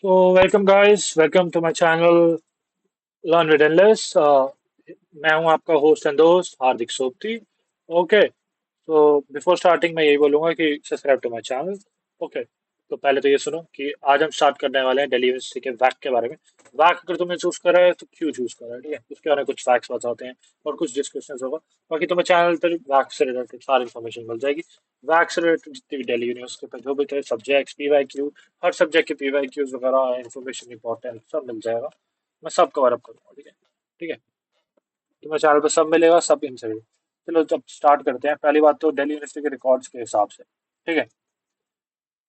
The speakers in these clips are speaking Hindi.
So, welcome guys, welcome to my channel Learn with Endless. मैं हूं आपका होस्ट एंड दोस्त हार्दिक सोपती. ओके, तो बिफोर स्टार्टिंग मैं यही बोलूंगा कि subscribe to my channel. Okay, तो पहले तो ये सुनो कि आज हम स्टार्ट करने वाले हैं दिल्ली यूनिवर्सिटी के वैक के बारे में. वैक अगर तुमने चूज करा है तो क्यों चूज करा है, ठीक है, उसके बारे में कुछ फैक्ट्स बताते हैं और कुछ डिस्कशंस होगा. बाकी तुम्हें चैनल पर वैक से रिलेटेड सारी इन्फॉर्मेशन मिल जाएगी. वैक से रिलेटेड जितनी भी दिल्ली यूनिवर्सिटी पर जो भी थे सब्जेक्ट्स पीवाईक्यू, हर सब्जेक्ट के पीवाईक्यूज वगैरह इन्फॉर्मेशन इंपॉर्टेंट सब मिल जाएगा. मैं सब कवर अप करूंगा, ठीक है. ठीक है, तुम्हें चैनल पे सब मिलेगा, सब इनसे भी. चलो जब स्टार्ट करते हैं, पहली बात तो दिल्ली यूनिवर्सिटी के रिकॉर्ड्स के हिसाब से, ठीक है.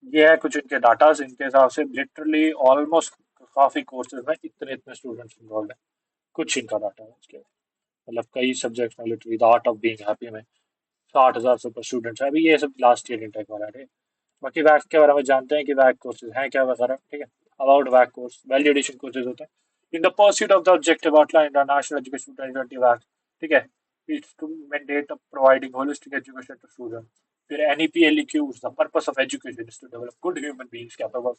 ये है कुछ इनके डाटाज. इनके हिसाब से लिटरली ऑलमोस्ट काफी कोर्सेज में इतने इतने स्टूडेंट्स इन्वॉल्व हैं. कुछ इनका डाटा है इसके, मतलब कई सब्जेक्ट्स में literally the art of being happy में 60,000 से ऊपर स्टूडेंट्स हैं. अभी ये सब लास्ट ईयर इंटेक वाला है. बाकी वैक के बारे में जानते हैं कि वैक कोर्सेज हैं क्या वगैरह, ठीक है. About VAC course value addition courses होते हैं. In the pursuit of the objective outline the national education 2020 VAC, ठीक है. It's to mandate of providing holistic education to students. फिर NEP LEQs, the purpose of education is to develop good human beings capable of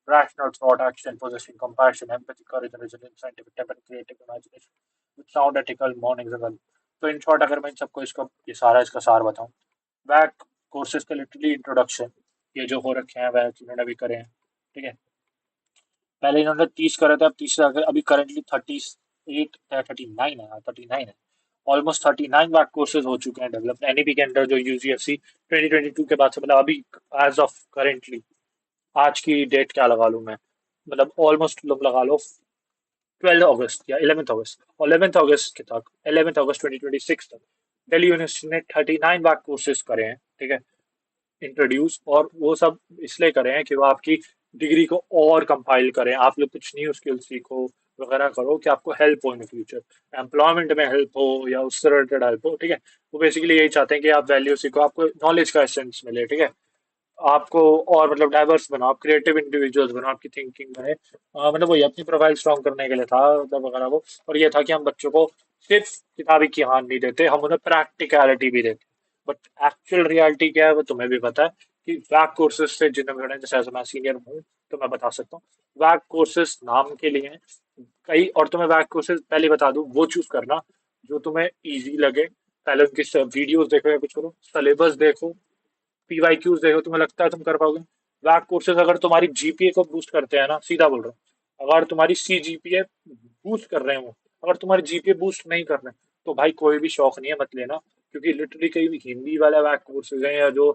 rational thought, action, possessing compassion, empathy, courage, resilience, scientific temper, creative imagination, with sound, ethical, mornings and all. तो इन शॉर्ट अगर मैं इन सबको इसका ये सारा इसका सार बताऊं, वैक कोर्सेज का लिटरली इंट्रोडक्शन ये जो हो रखे हैं वह इन्होंने भी करे हैं, ठीक है. पहले इन्होंने 30 करे थे, अब 30 से आगे अभी करंटली 38 है, 39 है, 39 है. ऑलमोस्ट 39 वैक कोर्सेज हो चुके हैं डेवलप एनईपी के अंडर, जो यूजीएफसी 2022 के बाद से, मतलब अभी एज ऑफ करेंटली आज की डेट क्या लगा लूं मैं, मतलब ऑलमोस्ट लोग लगा लो 12 अगस्त या 11 अगस्त, और 11 अगस्त के तक 11 अगस्त 2026 तक दिल्ली यूनिवर्सिटी ने 39 वैक कोर्सेज करे हैं, ठीक है, इंट्रोड्यूस. और वो सब इसलिए करें हैं कि वो आपकी डिग्री को और कंपाइल करें, आप लोग कुछ न्यू स्किल सीखो वगैरह करो कि आपको हेल्प हो इन फ्यूचर, एम्प्लॉयमेंट में हेल्प हो या उससे रिलेटेड हेल्प हो, ठीक है. वो बेसिकली यही चाहते हैं कि आप वैल्यू सीखो, आपको नॉलेज का एसेंस मिले, ठीक है. आपको और मतलब डाइवर्स बनो, आप क्रिएटिव इंडिविजुअल्स बनो, आपकी थिंकिंग बने. मतलब वही अपनी प्रोफाइल स्ट्रॉन्ग करने के लिए था, मतलब वगैरह वो. और ये था कि हम बच्चों को सिर्फ किताबी ज्ञान नहीं देते, हम उन्हें प्रैक्टिकलिटी भी देते. बट एक्चुअल रियलिटी क्या है वो तुम्हें भी पता है कि वैक कोर्सेज से जिन्हें भी, जैसे as मैं सीनियर हूँ तो मैं बता सकता हूँ, वैक कोर्सेज नाम के लिए हैं कई. और तुम्हें वैक कोर्सेज पहले बता दूं, वो चूज करना जो तुम्हें इजी लगे. पहले उनकी वीडियोस देखो या कुछ करो, सिलेबस देखो, पीवाईक्यूज देखो, तुम्हें लगता है तुम कर पाओगे. वैक कोर्सेज अगर तुम्हारी जीपीए को बूस्ट करते हैं ना, सीधा बोल रहा हूँ, अगर तुम्हारी सी जीपीए बूस्ट कर रहे हो, अगर तुम्हारी जीपीए बूस्ट नहीं कर रहे तो भाई कोई भी शौक नहीं है, मत लेना. क्योंकि लिटरली कई भी हिंदी वाले वैक कोर्सेज हैं या जो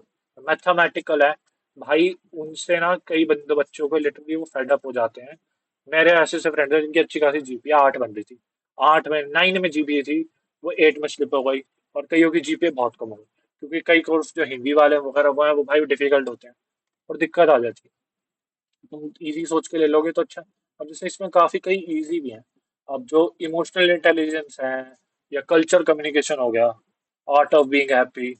मैथमेटिकल है, भाई उनसे ना कई बंदे बच्चों को लिटरली वो फेड अप हो जाते हैं. मेरे ऐसे ऐसे फ्रेंड्स हैं जिनकी अच्छी खासी जीपीए 8 बन रही थी, 8 में 9 में जीपीए थी, वो 8 में स्लिप हो गई. और कईयों की जीपीए बहुत कम हो गई, क्योंकि कई कोर्स जो हिंदी वाले वगैरह वो हैं वो भाई डिफिकल्ट होते हैं और दिक्कत आ जाती है. तुम इजी सोच के ले लोगे तो अच्छा. अब जैसे इसमें काफी कई इजी भी हैं. अब जो इमोशनल इंटेलिजेंस है या कल्चर कम्युनिकेशन हो गया, आर्ट ऑफ बीइंग हैप्पी,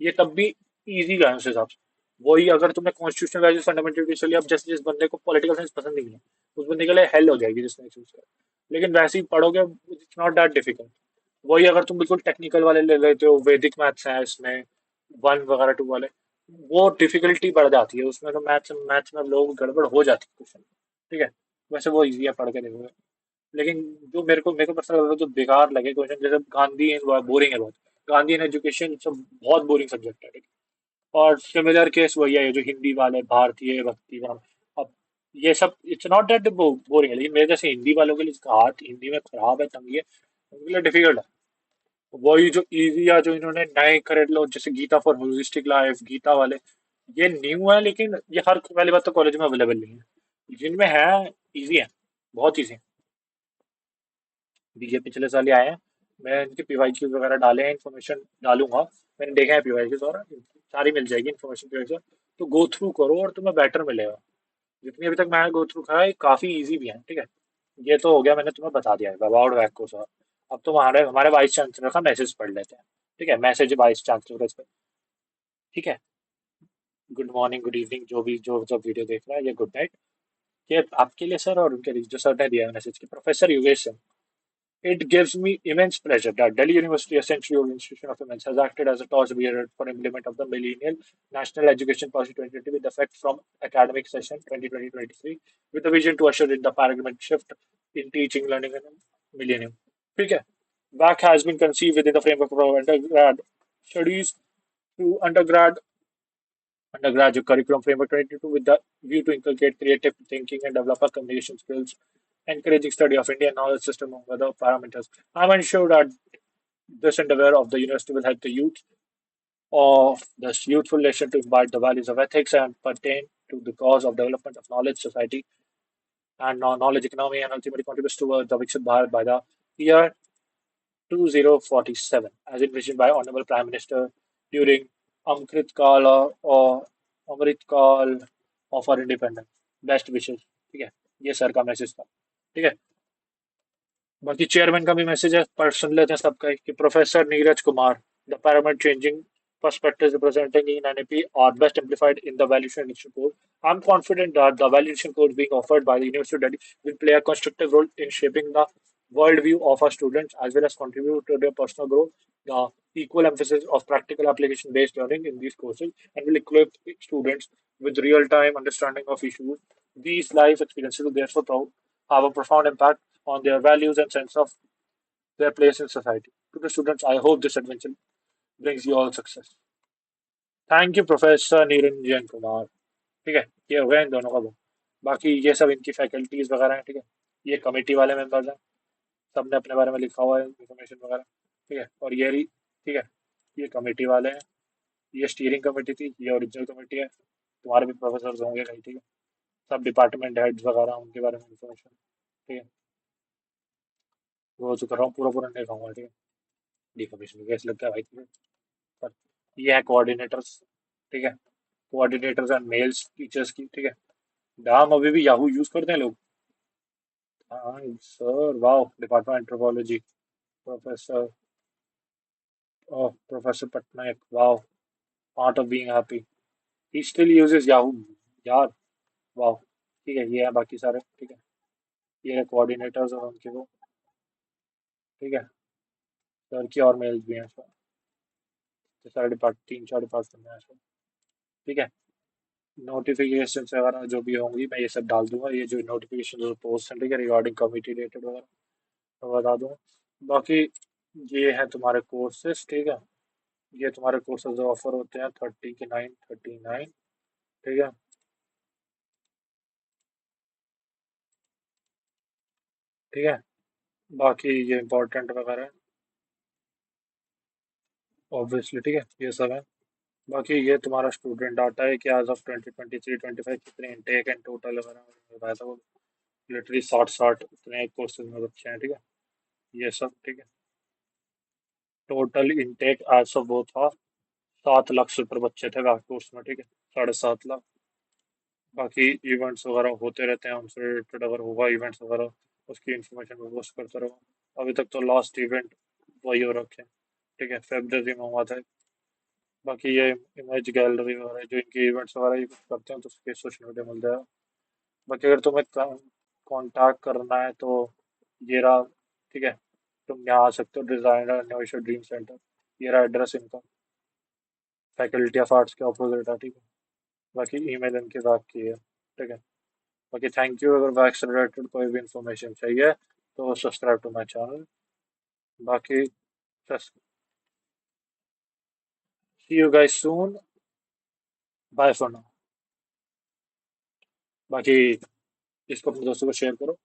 ये तब भी इजी है उस हिसाब से. वही अगर तुमने कॉन्स्टिट्यूशनल वैल्यूज फंडामेंटल चलिए, अब जैसे जिस बंदे को पॉलिटिकल साइंस पसंद नहीं है उस बंदे के लिए हेल हो जाएगी जिसने चूज किया. लेकिन वैसे ही पढ़ोगे, इट्स नॉट दैट डिफिकल्ट. वही अगर तुम बिल्कुल टेक्निकल वाले ले लेते हो, वैदिक मैथ्स है इसमें, वन वगैरह टू वाले, वो डिफिकल्टी बढ़ जाती है उसमें. तो मैथ्स मैथ्स में लोग गड़बड़ हो जाती है क्वेश्चन, ठीक है. वैसे वो इजी है, पढ़ के देखोगे. लेकिन जो मेरे को पर्सनल लगा, जो बेकार लगे क्वेश्चन, जैसे गांधी बोरिंग है बहुत. गांधी इन एजुकेशन सब बहुत बोरिंग सब्जेक्ट है, ठीक है. और सिमिलर केस वही है जो हिंदी वाले भारतीय भक्तिवान. अब ये सब इट्स नॉट दैट बोरिंग है, लेकिन मेरे जैसे हिंदी वालों के लिए जिसका हाथ हिंदी में खराब है, तंगी है, उनके लिए डिफिकल्ट है. वही जो इजी या जो इन्होंने नए करे लो, जैसे Gita for holistic life, Gita वाले, ये न्यू है, लेकिन ये हर वाली बात तो कॉलेज में अवेलेबल नहीं है. जिनमें है इजी है, बहुत इजी है. बीजे पिछले साल ही आए हैं. मैं इनके पीवाईक्यूज वगैरह डाले हैं, इन्फॉर्मेशन डालूंगा. मैंने देखा है पीवाईक्यूज और सारी मिल जाएगी इन्फॉर्मेशन पीवाईक्यूज. तो गो थ्रू करो और तुम्हें बेटर मिलेगा. जितनी अभी तक मैंने गो थ्रू करा है काफी इजी भी है, ठीक है. ये तो हो गया, मैंने तुम्हें बता दिया है अबाउट वैक को सर. अब तो हमारे वाइस चांसलर का मैसेज पढ़ लेते हैं, ठीक है. मैसेज वाइस चांसलर इस पे, ठीक है. गुड मॉर्निंग, गुड इवनिंग, जो वीडियो देख रहा है, ये गुड नाइट. ये आपके लिए सर, और उनके लिए जो सर ने दिया है मैसेज के, professor Yogesh sir. It gives me immense pleasure that Delhi University, a century-old institution of immense, has acted as a torchbearer for implement of the millennial National Education Policy 2020 with effect from academic session 2020-23 with a vision to usher in the paradigmatic shift in teaching, learning, and millennium. ठीक है? WAC has been conceived within the framework of undergrad studies through undergraduate curriculum framework 2022 with the view to inculcate creative thinking and develop our communication skills, encouraging study of Indian knowledge system among other parameters. I'm unsure that this endeavor of the university will help the youth of this youthful nation to imbibe the values of ethics and pertain to the cause of development of knowledge society and knowledge economy and ultimately contributes towards the Viksit Bharat by the year 2047, as envisioned by Honorable Prime Minister during Amrit Kal or Amrit Kal of our independence. Best विशेष ठीक है ये सर का मैसेज था ठीक है बाकी चेयरमैन का भी मैसेज है पर सुन लेते हैं सबका ही कि professor Neeraj Kumar the pyramid changing perspectives representing in NAP are best amplified in the valuation addition code. I'm confident that the valuation code being offered by the University of Delhi will play a constructive role in shaping the worldview of our students as well as contribute to their personal growth. The equal emphasis of practical application based learning in these courses and will equip students with real time understanding of issues. These life experiences will therefore have a profound impact on their values and sense of their place in society. To the students, I hope this adventure brings you all success. Thank you professor Niranjan Kumar ठीक है ये हो गया इन दोनों का वो बाकी ये सब इनकी फैकल्टीज वगैरह हैं ठीक है ये कमेटी वाले मेंबर्स हैं सबने अपने बारे में लिखा हुआ है इन्फॉर्मेशन वगैरह ठीक है और ये रही ठीक है ये कमेटी वाले हैं ये स्टीयरिंग कमेटी थी ये ओरिजिनल कमेटी है तुम्हारे भी प्रोफेसर होंगे कहीं ठीक है सब डिपार्टमेंट हेड्स वगैरह उनके बारे में इन्फॉर्मेशन ठीक है वो जो कर रहा हूँ पूरा पूरा नहीं कहूँगा ठीक है डिकमीशन कैसे लगता है भाई तुम्हें पर ये है कोऑर्डिनेटर्स ठीक है कोऑर्डिनेटर्स एंड मेल्स टीचर्स की ठीक है नाम अभी भी याहू यूज करते हैं लोग हाँ sir wow department anthropology professor professor Patnaik wow art of being happy he still uses Yahoo यार वाओ ठीक है ये है बाकी सारे ठीक है ये है कोऑर्डिनेटर्स और उनके वो ठीक है सर की और मेल्स भी हैं सर तो सारे डिपार्ट तीन चार डिपार्टमेंट हैं सर ठीक है नोटिफिकेशन वगैरह जो भी होंगी मैं ये सब डाल दूंगा ये जो नोटिफिकेशन जो पोस्ट हैं ठीक है रिगार्डिंग कमिटी रिलेटेड वगैरह तो बता दूंगा बाकी ये है तुम्हारे कोर्सेज ठीक है ये तुम्हारे कोर्सेज ऑफर होते हैं 39 ठीक है ठीक है बाकी ये इंपॉर्टेंट वगैरह है ऑब्वियसली ठीक है ये सब है बाकी ये तुम्हारा स्टूडेंट डाटा है कि आज ऑफ 2023-25 कितने इनटेक एंड टोटल वगैरह बताया था वो लिटरली 60 इतने कोर्सेज में बच्चे हैं ठीक है ये सब ठीक है टोटल इनटेक आज ऑफ वो था 7 लाख से ऊपर बच्चे थे कोर्स में ठीक है 7.5 लाख बाकी इवेंट्स वगैरह होते रहते हैं उनसे रिलेटेड अगर होगा इवेंट्स वगैरह उसकी इंफॉर्मेशन मैं पोस्ट करता रहूँगा अभी तक तो लास्ट इवेंट वही हो रखे हैं ठीक है फेब्रवरी में हुआ था बाकी ये इमेज गैलरी वगैरह जो इनके इवेंट्स वगैरह ये कुछ करते हैं तो उसके सोशल मीडिया मिल जाएगा बाकी अगर तुम्हें कांटेक्ट करना है तो ये रहा ठीक है तुम यहाँ आ सकते हो डिजाइनर इनोवेशन ड्रीम सेंटर ये रहा एड्रेस इनका फैकल्टी ऑफ आर्ट्स के ऑपोजिट है ठीक है बाकी ईमेल इनके साथ की है ठीक है बाकी थैंक यू अगर वैक्स से रिलेटेड कोई भी इंफॉर्मेशन चाहिए तो सब्सक्राइब टू माई चैनल बाकी see you guys soon bye for now बाकी इसको अपने दोस्तों को शेयर करो